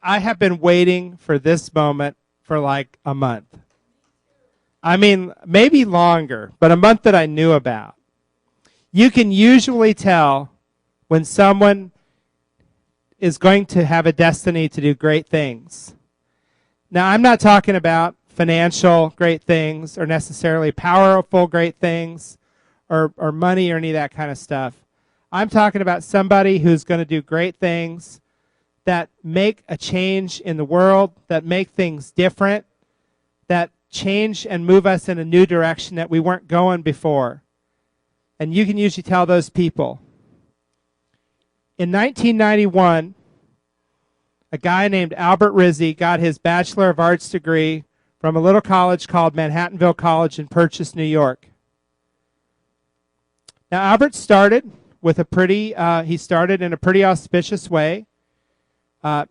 I have been waiting for this moment for like a month. I mean, maybe longer, but a month that I knew about. You can usually tell when someone is going to have a destiny to do great things. Now, I'm not talking about financial great things or necessarily powerful great things or money or any of that kind of stuff. I'm talking about somebody who's going to do great things that make a change in the world, that make things different, that change and move us in a new direction that we weren't going before. And you can usually tell those people. In 1991, a guy named Albert Rizzi got his Bachelor of Arts degree from a little college called Manhattanville College in Purchase, New York. Now, Albert started with he started in a pretty auspicious way. From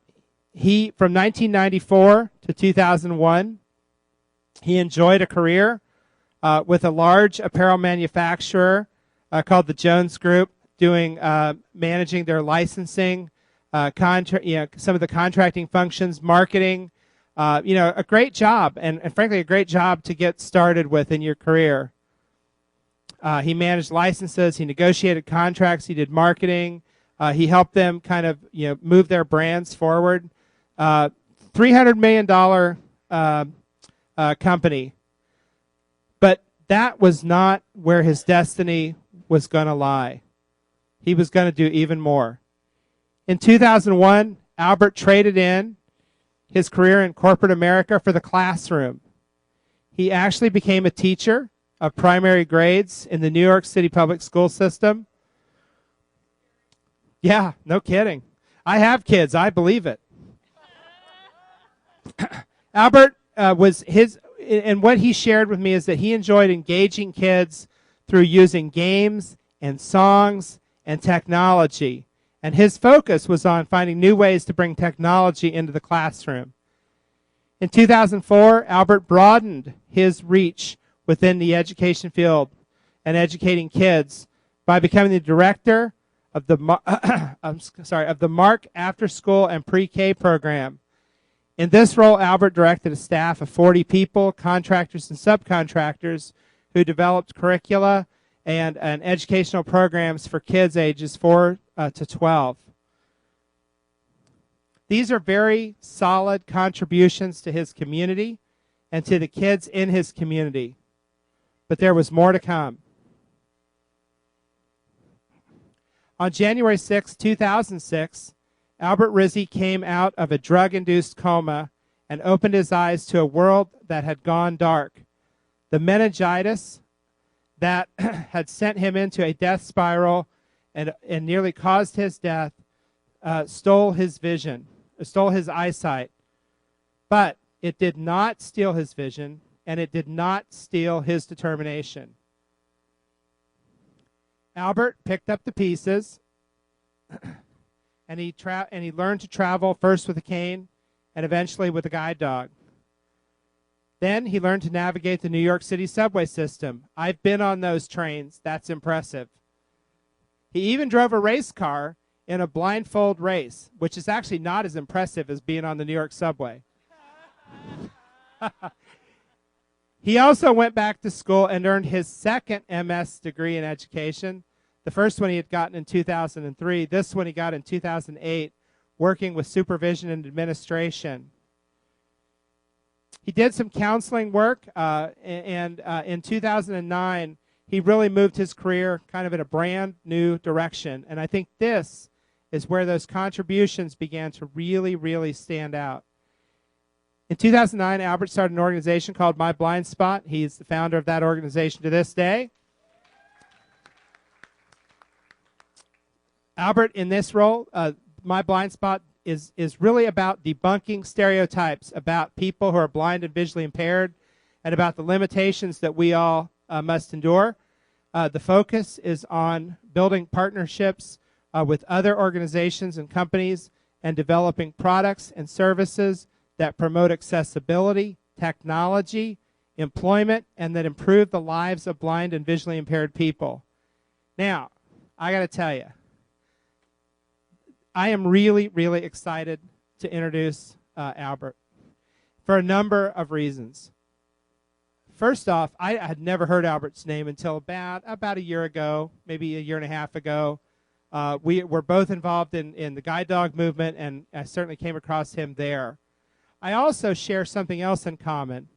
1994 to 2001, he enjoyed a career with a large apparel manufacturer called the Jones Group, doing managing their licensing, some of the contracting functions, marketing. A great job, and frankly, a great job to get started with in your career. He managed licenses. He negotiated contracts. He did marketing. He helped them kind of move their brands forward. $300 million company. But that was not where his destiny was going to lie. He was going to do even more. In 2001, Albert traded in his career in corporate America for the classroom. He actually became a teacher of primary grades in the New York City public school system. Yeah, no kidding. I have kids. I believe it. Albert and what he shared with me is that he enjoyed engaging kids through using games and songs and technology. And his focus was on finding new ways to bring technology into the classroom. In 2004, Albert broadened his reach within the education field and educating kids by becoming the director of the Mark After School and Pre-K program. In this role, Albert directed a staff of 40 people, contractors and subcontractors, who developed curricula and educational programs for kids ages 4 to 12. These are very solid contributions to his community and to the kids in his community. But there was more to come. On January 6, 2006, Albert Rizzi came out of a drug-induced coma and opened his eyes to a world that had gone dark. The meningitis that had sent him into a death spiral and nearly caused his death stole his vision, stole his eyesight. But it did not steal his vision, and it did not steal his determination. Albert picked up the pieces, and he learned to travel first with a cane and eventually with a guide dog. Then he learned to navigate the New York City subway system. I've been on those trains. That's impressive. He even drove a race car in a blindfold race, which is actually not as impressive as being on the New York subway. He also went back to school and earned his second MS degree in education. The first one he had gotten in 2003. This one he got in 2008, working with supervision and administration. He did some counseling work, and in 2009, he really moved his career kind of in a brand new direction. And I think this is where those contributions began to really, really stand out. In 2009, Albert started an organization called My Blind Spot. He's the founder of that organization to this day. Albert, in this role, My Blind Spot is really about debunking stereotypes about people who are blind and visually impaired and about the limitations that we all must endure. The focus is on building partnerships with other organizations and companies and developing products and services that promote accessibility, technology, employment, and that improve the lives of blind and visually impaired people. Now, I got to tell you, I am really, really excited to introduce Albert for a number of reasons. First off, I had never heard Albert's name until about a year ago, maybe a year and a half ago. We were both involved in the guide dog movement, and I certainly came across him there. I also share something else in common.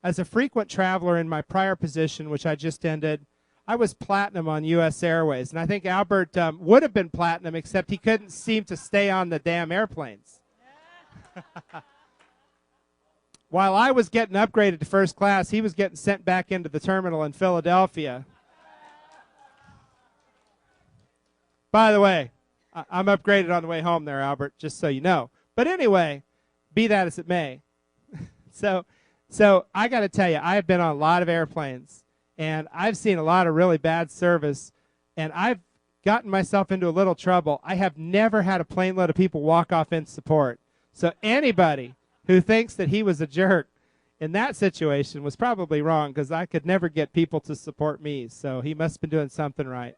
As a frequent traveler in my prior position, which I just ended, I was platinum on U.S. Airways, and I think Albert would have been platinum, except he couldn't seem to stay on the damn airplanes. While I was getting upgraded to first class, he was getting sent back into the terminal in Philadelphia. By the way, I'm upgraded on the way home there, Albert, just so you know. But anyway, be that as it may. So I got to tell you, I have been on a lot of airplanes, and I've seen a lot of really bad service, and I've gotten myself into a little trouble. I have never had a plane load of people walk off in support. So anybody who thinks that he was a jerk in that situation was probably wrong, because I could never get people to support me. So he must have been doing something right.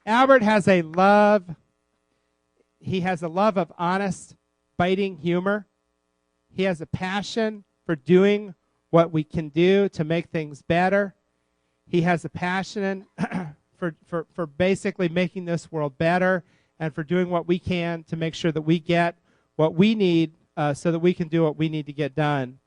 Albert has a love. He has a love of honest, biting humor. He has a passion for doing what we can do to make things better. He has a passion for basically making this world better, and for doing what we can to make sure that we get what we need so that we can do what we need to get done.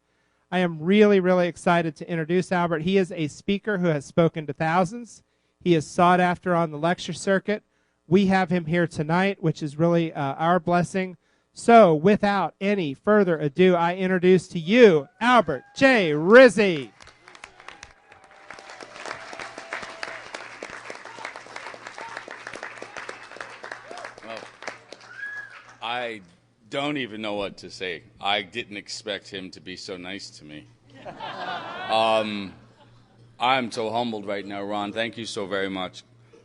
I am really, really excited to introduce Albert. He is a speaker who has spoken to thousands. He is sought after on the lecture circuit. We have him here tonight, which is really our blessing. So without any further ado, I introduce to you Albert J. Rizzi. Well, I don't even know what to say. I didn't expect him to be so nice to me. I'm so humbled right now, Ron. Thank you so very much.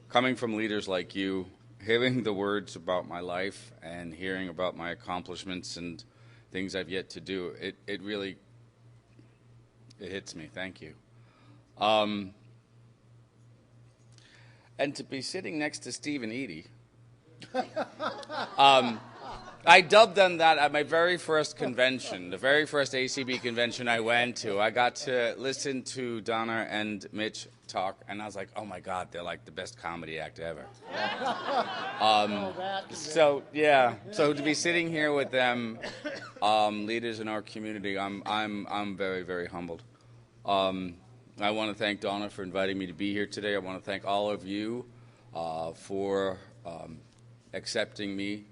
Coming from leaders like you, hearing the words about my life and hearing about my accomplishments and things I've yet to do, it really hits me. Thank you. And to be sitting next to Steve and Edie, I dubbed them that at my very first convention, the very first ACB convention I went to. I got to listen to Donna and Mitch talk, and I was like, oh my God, they're like the best comedy act ever. So to be sitting here with them, leaders in our community, I'm very, very humbled. I want to thank Donna for inviting me to be here today. I want to thank all of you for accepting me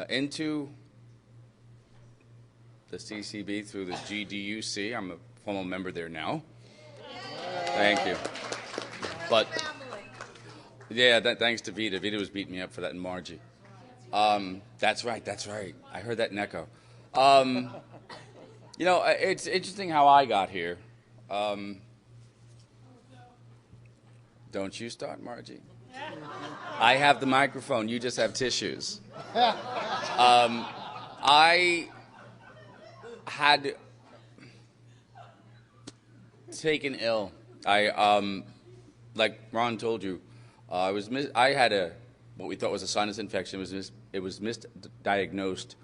into the CCB through the GDUC. I'm a formal member there now. Thank you. But yeah, thanks to Vita. Vita was beating me up for that, and Margie. That's right. I heard that in Echo. You know, it's interesting how I got here. Don't you start, Margie. I have the microphone. You just have tissues. I had taken ill. Like Ron told you, I had what we thought was a sinus infection. It was misdiagnosed,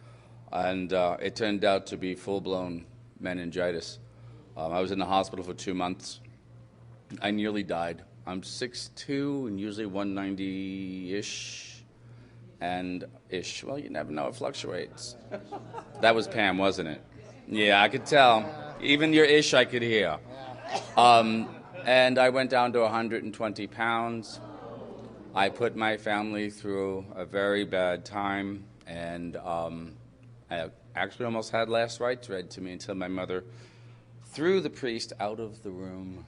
and it turned out to be full-blown meningitis. I was in the hospital for 2 months. I nearly died. I'm 6'2", and usually 190-ish, and ish. Well, you never know. It fluctuates. That was Pam, wasn't it? Yeah, I could tell. Even your ish I could hear. And I went down to 120 pounds. I put my family through a very bad time, and I actually almost had last rites read to me until my mother threw the priest out of the room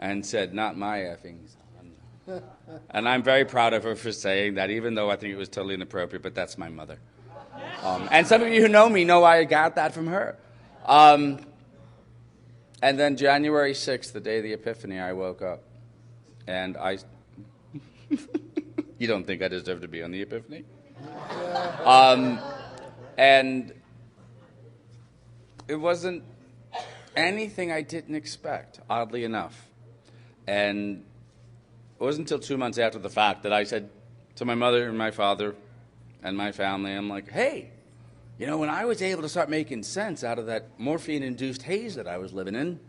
and said, "Not my effing son." And I'm very proud of her for saying that, even though I think it was totally inappropriate, but that's my mother. And some of you who know me know I got that from her. And then January 6th, the day of the Epiphany, I woke up. And you don't think I deserve to be on the Epiphany? And it wasn't anything I didn't expect, oddly enough. And it wasn't until 2 months after the fact that I said to my mother and my father, and my family. I'm like, hey, you know, when I was able to start making sense out of that morphine-induced haze that I was living in,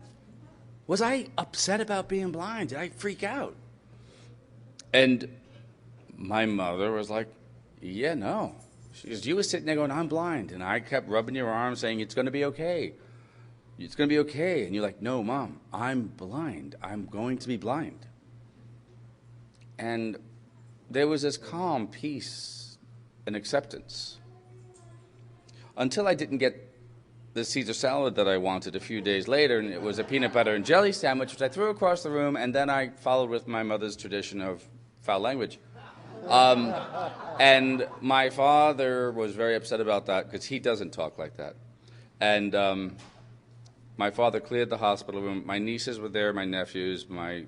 was I upset about being blind? Did I freak out? And my mother was like, yeah, no. She goes, you were sitting there going, I'm blind. And I kept rubbing your arm saying, it's going to be okay. It's going to be okay. And you're like, no, Mom, I'm blind. I'm going to be blind. And there was this calm peace and acceptance until I didn't get the Caesar salad that I wanted a few days later, and it was a peanut butter and jelly sandwich, which I threw across the room, and then I followed with my mother's tradition of foul language. And my father was very upset about that because he doesn't talk like that. And my father cleared the hospital room. My nieces were there, my nephews, my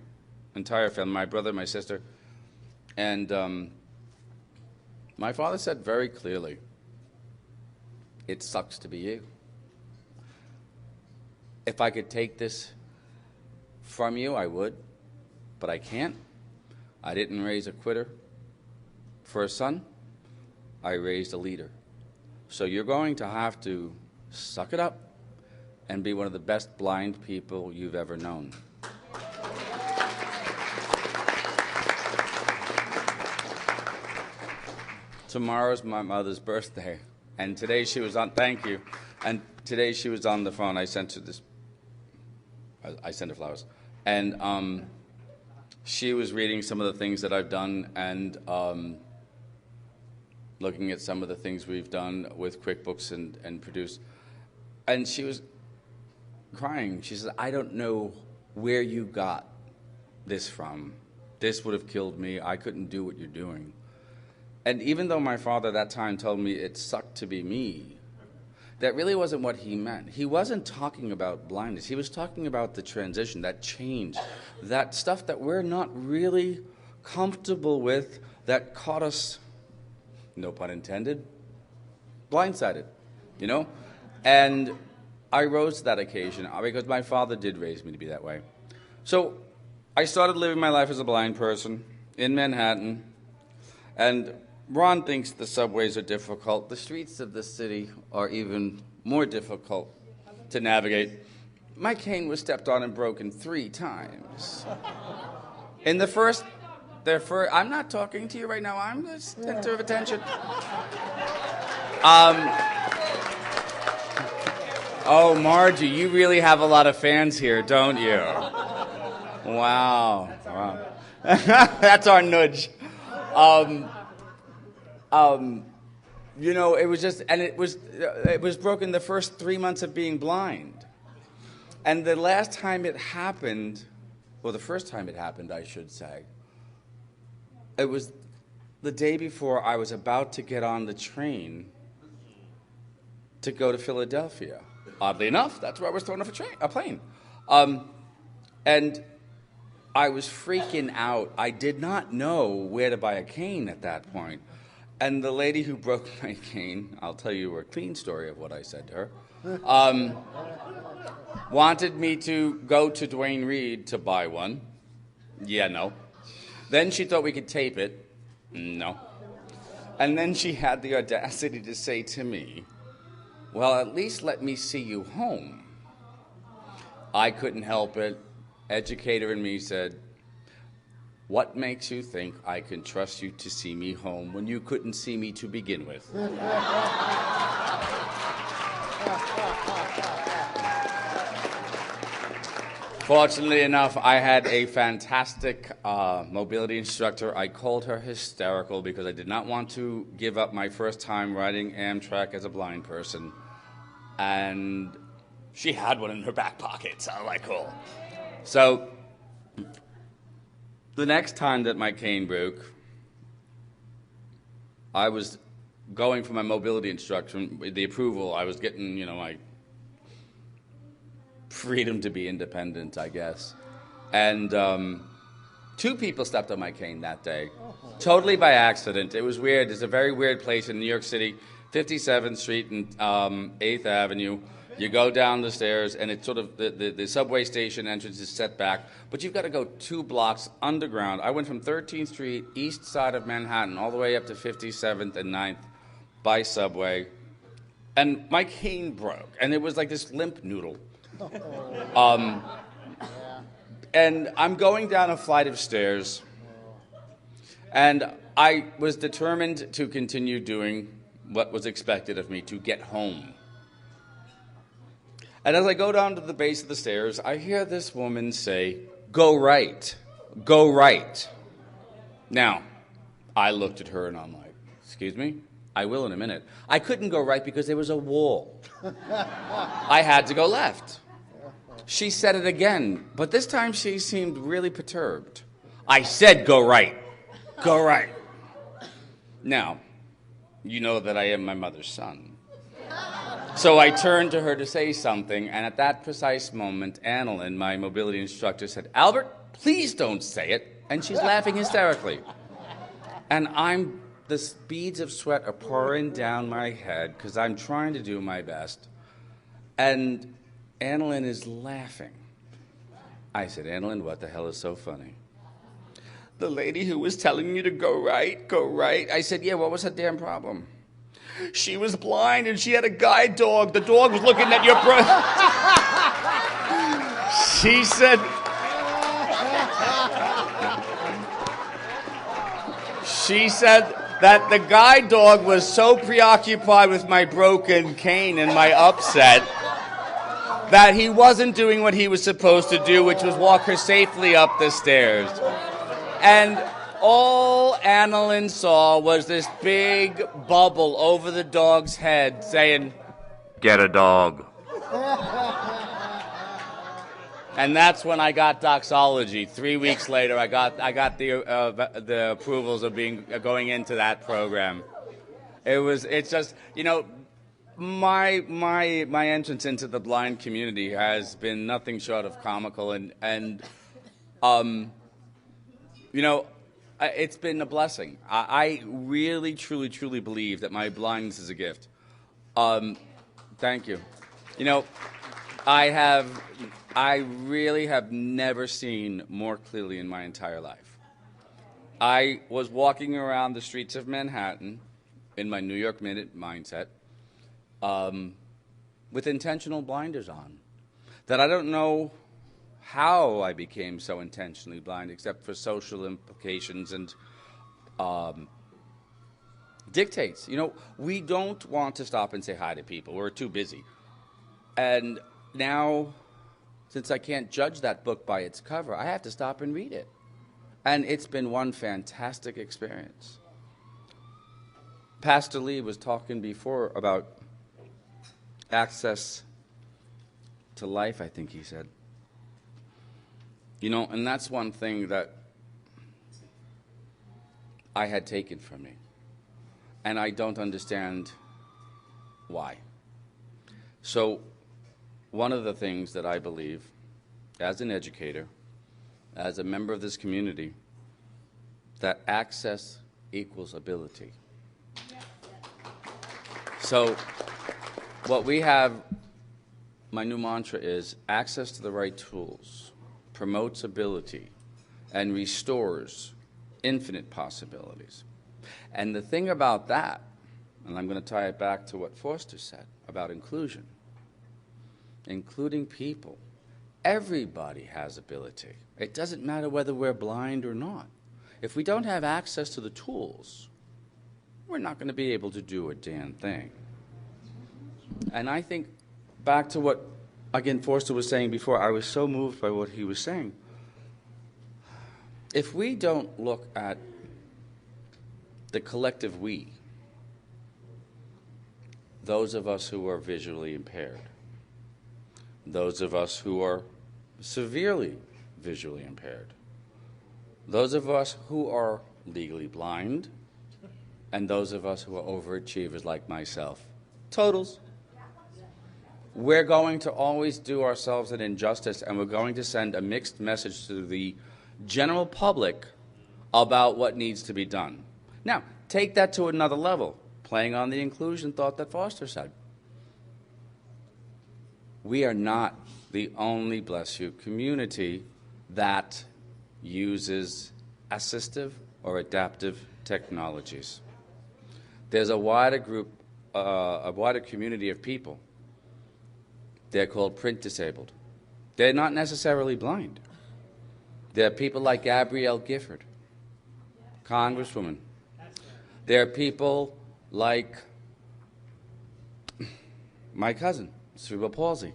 entire family, my brother, my sister. And my father said very clearly, it sucks to be you. If I could take this from you, I would, but I can't. I didn't raise a quitter for a son. I raised a leader. So you're going to have to suck it up and be one of the best blind people you've ever known. Tomorrow's my mother's birthday, and today she was on, thank you, and today she was on the phone. I sent her this, I sent her flowers, and she was reading some of the things that I've done and looking at some of the things we've done with QuickBooks and Produce, and she was crying. She said, I don't know where you got this from. This would have killed me. I couldn't do what you're doing. And even though my father at that time told me it sucked to be me, that really wasn't what he meant. He wasn't talking about blindness. He was talking about the transition, that change, that stuff that we're not really comfortable with that caught us, no pun intended, blindsided, you know? And I rose to that occasion because my father did raise me to be that way. So I started living my life as a blind person in Manhattan, and Ron thinks the subways are difficult. The streets of the city are even more difficult to navigate. My cane was stepped on and broken 3 times. In the first, I'm not talking to you right now. I'm the center of attention. Oh, Margie, you really have a lot of fans here, don't you? Wow. That's our nudge. You know, it was just, and it was broken the first 3 months of being blind. And the last time it happened, well, the first time it happened, I should say, it was the day before I was about to get on the train to go to Philadelphia. Oddly enough, that's where I was thrown off a plane. And I was freaking out. I did not know where to buy a cane at that point. And the lady who broke my cane, I'll tell you a clean story of what I said to her, wanted me to go to Duane Reade to buy one. Yeah, no. Then she thought we could tape it. No. And then she had the audacity to say to me, well, at least let me see you home. I couldn't help it. Educator in me said, what makes you think I can trust you to see me home when you couldn't see me to begin with? Fortunately enough, I had a fantastic mobility instructor. I called her hysterical because I did not want to give up my first time riding Amtrak as a blind person. And she had one in her back pocket, so I'm like, cool. So the next time that my cane broke, I was going for my mobility instruction, the approval. I was getting, you know, my freedom to be independent, I guess. And 2 people stepped on my cane that day, totally by accident. It was weird. It's a very weird place in New York City, 57th Street and 8th Avenue. You go down the stairs, and it's sort of the subway station entrance is set back, but you've got to go 2 blocks underground. I went from 13th Street, east side of Manhattan, all the way up to 57th and 9th by Subway, and my cane broke, and it was like this limp noodle. And I'm going down a flight of stairs, and I was determined to continue doing what was expected of me to get home. And as I go down to the base of the stairs, I hear this woman say, "Go right, go right." Now, I looked at her and I'm like, "Excuse me? I will in a minute." I couldn't go right because there was a wall. I had to go left. She said it again, but this time she seemed really perturbed. "I said go right. Go right." Now, you know that I am my mother's son. So I turned to her to say something, and at that precise moment, Annalyn, my mobility instructor, said, "Albert, please don't say it." And she's laughing hysterically. And the beads of sweat are pouring down my head because I'm trying to do my best. And Annalyn is laughing. I said, "Annalyn, what the hell is so funny?" "The lady who was telling you to go right, go right." I said, "Yeah, what was her damn problem?" "She was blind and she had a guide dog. The dog was looking at your She said, that the guide dog was so preoccupied with my broken cane and my upset that he wasn't doing what he was supposed to do, which was walk her safely up the stairs. And all Annalyn saw was this big bubble over the dog's head saying, "Get a dog." And that's when I got doxology. 3 weeks later, I got the approvals of going into that program. It's just, my entrance into the blind community has been nothing short of comical, and it's been a blessing. I really, truly, truly believe that my blindness is a gift. Thank you. I really have never seen more clearly in my entire life. I was walking around the streets of Manhattan in my New York Minute mindset with intentional blinders on. That I don't know how I became so intentionally blind, except for social implications and dictates. We don't want to stop and say hi to people. We're too busy. And now, since I can't judge that book by its cover, I have to stop and read it. And it's been one fantastic experience. Pastor Lee was talking before about access to life, I think he said. And that's one thing that I had taken from me. And I don't understand why. So, one of the things that I believe, as an educator, as a member of this community, that access equals ability. So, what we have, my new mantra is access to the right tools promotes ability and restores infinite possibilities. And the thing about that, and I'm going to tie it back to what Foster said about inclusion, including people. Everybody has ability. It doesn't matter whether we're blind or not. If we don't have access to the tools, we're not going to be able to do a damn thing. And I think back to what, again, Forster was saying before, I was so moved by what he was saying. If we don't look at the collective we, those of us who are visually impaired, those of us who are severely visually impaired, those of us who are legally blind, and those of us who are overachievers like myself, totals, we're going to always do ourselves an injustice, and we're going to send a mixed message to the general public about what needs to be done. Now, take that to another level, playing on the inclusion thought that Foster said. We are not the only, bless you, community that uses assistive or adaptive technologies. There's a wider group, a wider community of people. They're called print disabled. They're not necessarily blind. There are people like Gabrielle Gifford, Congresswoman. There are people like my cousin, cerebral palsy,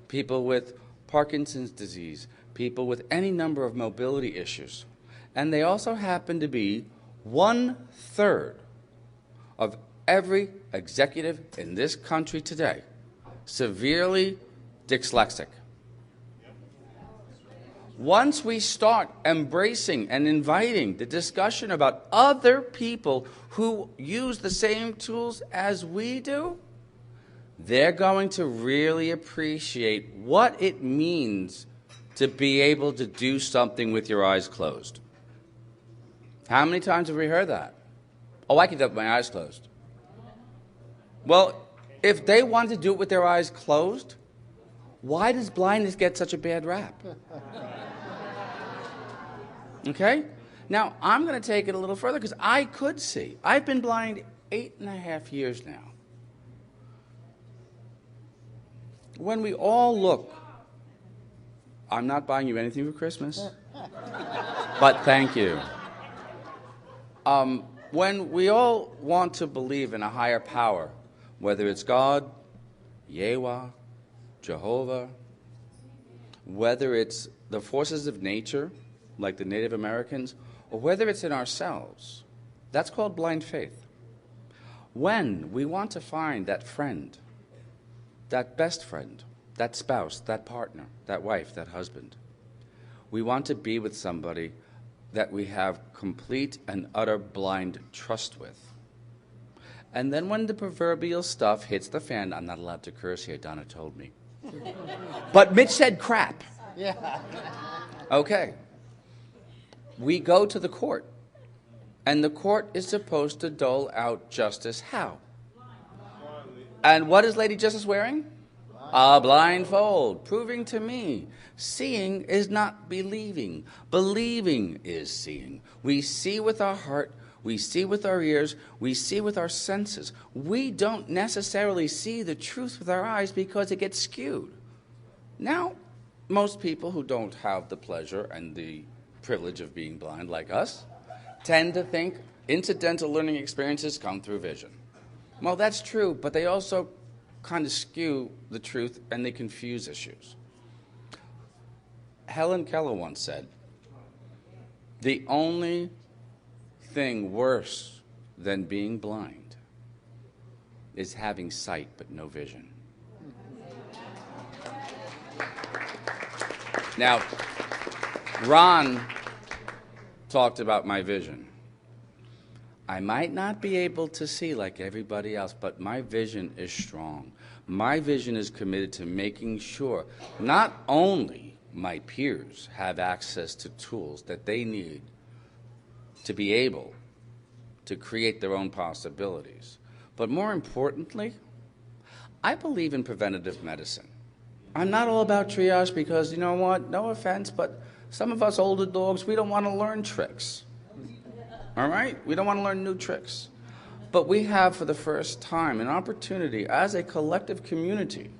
people with Parkinson's disease, people with any number of mobility issues. And they also happen to be 1/3 of every executive in this country today, severely dyslexic. Once we start embracing and inviting the discussion about other people who use the same tools as we do, they're going to really appreciate what it means to be able to do something with your eyes closed. How many times have we heard that? Oh, I can do it with my eyes closed. Well, if they want to do it with their eyes closed, why does blindness get such a bad rap? Okay? Now, I'm going to take it a little further because I could see. I've been blind 8.5 years now. When we all look, I'm not buying you anything for Christmas, but thank you. When we all want to believe in a higher power, whether it's God, Yahweh, Jehovah, whether it's the forces of nature, like the Native Americans, or whether it's in ourselves, that's called blind faith. When we want to find that friend, that best friend, that spouse, that partner, that wife, that husband, we want to be with somebody that we have complete and utter blind trust with. And then when the proverbial stuff hits the fan, I'm not allowed to curse here, Donna told me. But Mitch said crap. Yeah. Okay. We go to the court, and the court is supposed to dole out justice how? And what is Lady Justice wearing? A blindfold, proving to me seeing is not believing. Believing is seeing. We see with our heart, we see with our ears, we see with our senses. We don't necessarily see the truth with our eyes because it gets skewed. Now, most people who don't have the pleasure and the privilege of being blind like us tend to think incidental learning experiences come through vision. Well, that's true, but they also kind of skew the truth and they confuse issues. Helen Keller once said, the only thing worse than being blind is having sight but no vision. Now, Ron talked about my vision. I might not be able to see like everybody else, but my vision is strong. My vision is committed to making sure not only my peers have access to tools that they need to be able to create their own possibilities, but more importantly, I believe in preventative medicine. I'm not all about triage because, you know what, no offense, but some of us older dogs, we don't want to learn tricks. All right? We don't want to learn new tricks. But we have, for the first time, an opportunity as a collective community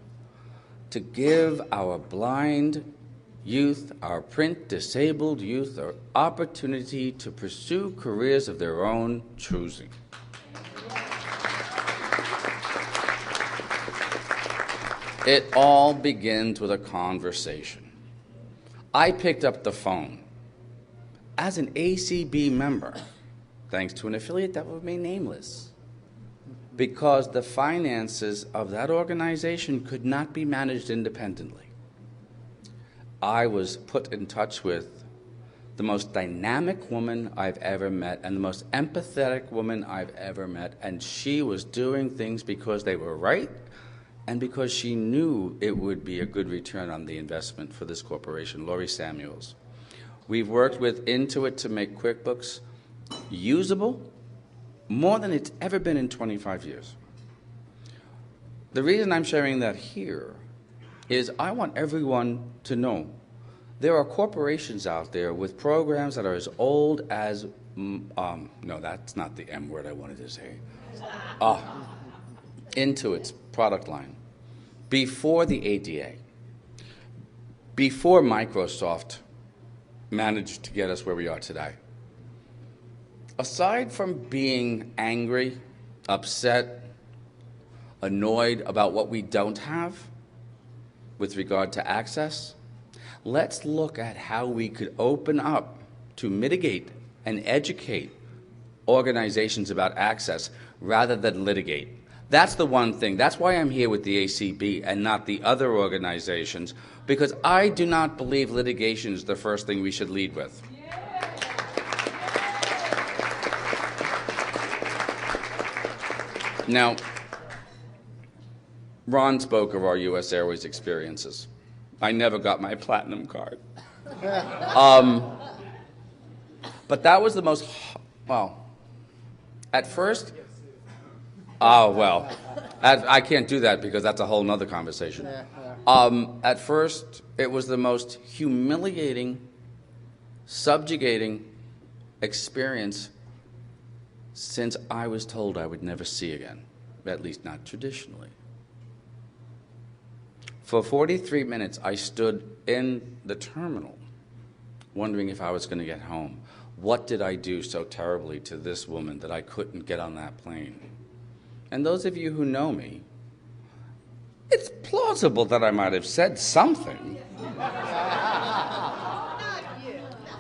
to give our blind youth, our print-disabled youth, an opportunity to pursue careers of their own choosing. It all begins with a conversation. I picked up the phone as an ACB member, thanks to an affiliate that will remain nameless, because the finances of that organization could not be managed independently. I was put in touch with the most dynamic woman I've ever met and the most empathetic woman I've ever met, and she was doing things because they were right and because she knew it would be a good return on the investment for this corporation, Lori Samuels. We've worked with Intuit to make QuickBooks usable more than it's ever been in 25 years. The reason I'm sharing that here is I want everyone to know there are corporations out there with programs that are as old as, no, that's not the M word I wanted to say. into its product line before the ADA, before Microsoft managed to get us where we are today. Aside from being angry, upset, annoyed about what we don't have with regard to access, let's look at how we could open up to mitigate and educate organizations about access rather than litigate. That's the one thing. That's why I'm here with the ACB and not the other organizations, because I do not believe litigation is the first thing we should lead with. Now, Ron spoke of our U.S. Airways experiences. I never got my platinum card. But that was the most, well, at first, I can't do that because that's a whole nother conversation. At first, it was the most humiliating, subjugating experience since I was told I would never see again, at least not traditionally. For 43 minutes, I stood in the terminal wondering if I was going to get home. What did I do so terribly to this woman that I couldn't get on that plane? And those of you who know me, it's plausible that I might have said something.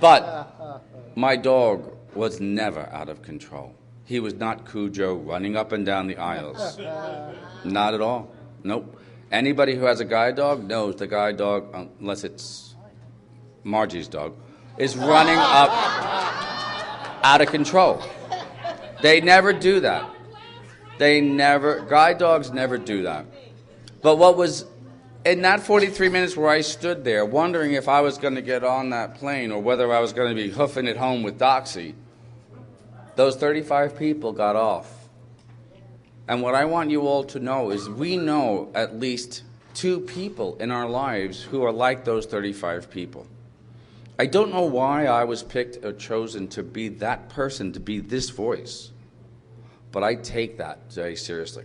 But my dog was never out of control. He was not Cujo running up and down the aisles. Not at all. Nope. Anybody who has a guide dog knows the guide dog, unless it's Margie's dog, is running up out of control. They never do that. Guide dogs never do that. But what was, in that 43 minutes where I stood there wondering if I was going to get on that plane or whether I was going to be hoofing it home with Doxy, those 35 people got off. And what I want you all to know is we know at least 2 people in our lives who are like those 35 people. I don't know why I was picked or chosen to be that person, to be this voice, but I take that very seriously.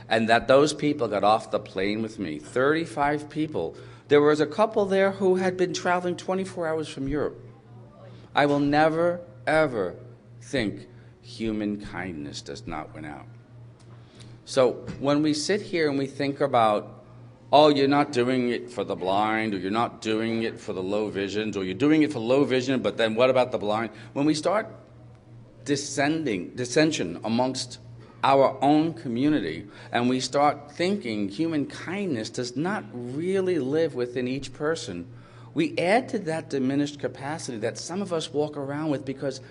And that those people got off the plane with me, 35 people. There was a couple there who had been traveling 24 hours from Europe. I will never, ever think human kindness does not win out. So when we sit here and we think about, oh, you're not doing it for the blind, or you're not doing it for the low visions, or you're doing it for low vision, but then what about the blind? When we start dissension amongst our own community, and we start thinking human kindness does not really live within each person, we add to that diminished capacity that some of us walk around with because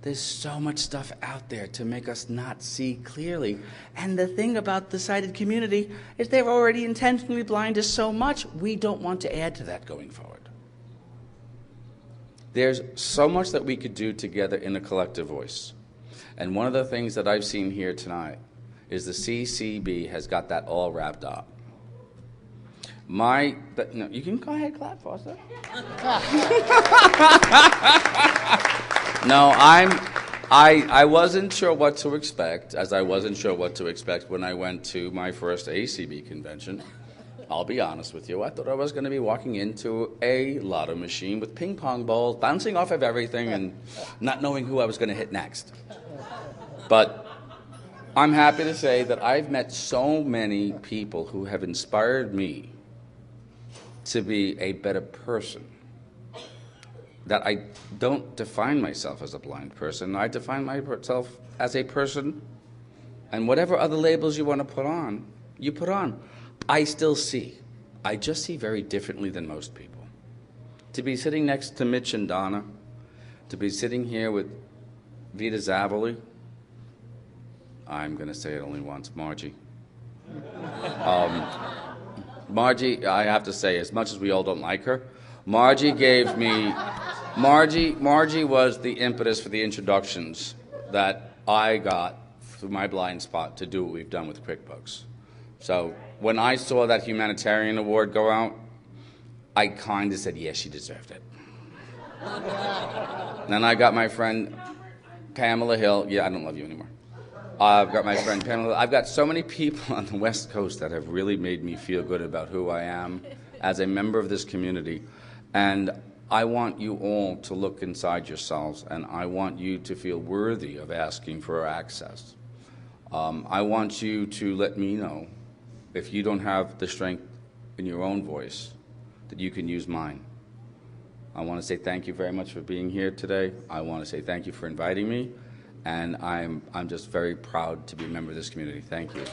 there's so much stuff out there to make us not see clearly. And the thing about the sighted community is they're already intentionally blind to so much, we don't want to add to that going forward. There's so much that we could do together in a collective voice. And one of the things that I've seen here tonight is the CCB has got that all wrapped up. No, you can go ahead, clap, Foster. No, I wasn't sure what to expect, as I wasn't sure what to expect when I went to my first ACB convention. I'll be honest with you. I thought I was going to be walking into a lotto machine with ping pong balls, bouncing off of everything, and not knowing who I was going to hit next. But I'm happy to say that I've met so many people who have inspired me to be a better person. That I don't define myself as a blind person. I define myself as a person, and whatever other labels you want to put on, you put on. I still see. I just see very differently than most people. To be sitting next to Mitch and Donna, to be sitting here with Vita Zavalli, I'm going to say it only once, Margie. Margie, I have to say, as much as we all don't like her, Margie gave me... Margie was the impetus for the introductions that I got through my blind spot to do what we've done with QuickBooks. So when I saw that humanitarian award go out, I kind of said, yes, she deserved it. Then I got my friend Pamela Hill. Yeah, I don't love you anymore. I've got my friend Pamela. I've got so many people on the West Coast that have really made me feel good about who I am as a member of this community. And I want you all to look inside yourselves, and I want you to feel worthy of asking for access. I want you to let me know if you don't have the strength in your own voice that you can use mine. I want to say thank you very much for being here today. I want to say thank you for inviting me, and I'm just very proud to be a member of this community. Thank you.